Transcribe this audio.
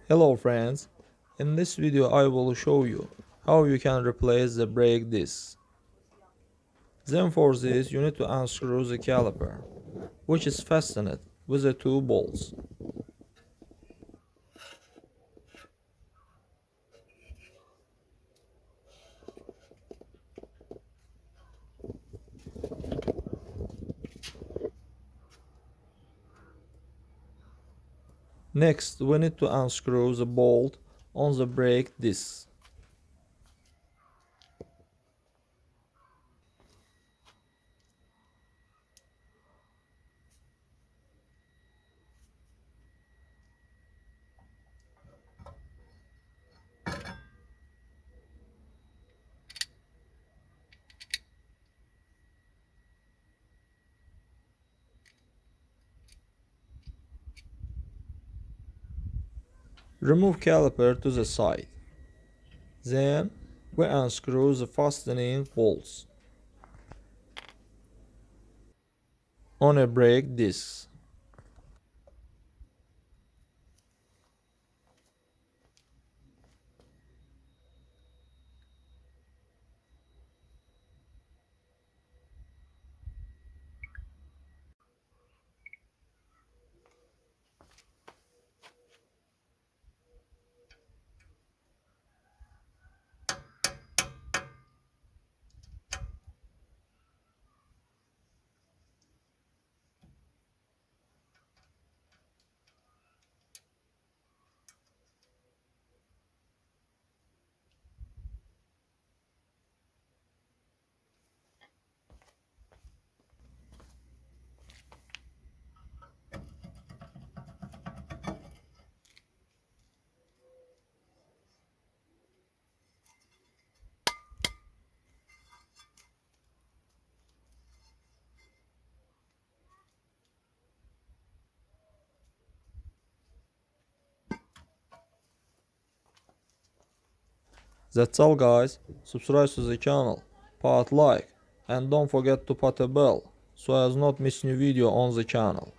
Hello friends, in this video I will show you how you can replace the brake disc. Then for this you need to unscrew the caliper, which is fastened with the two bolts. Next we need to unscrew the bolt on the brake disc. Remove caliper to the side. Then we unscrew the fastening bolts on a brake disc. That's all guys, subscribe to the channel, put like and don't forget to put a bell so as not miss new video on the channel.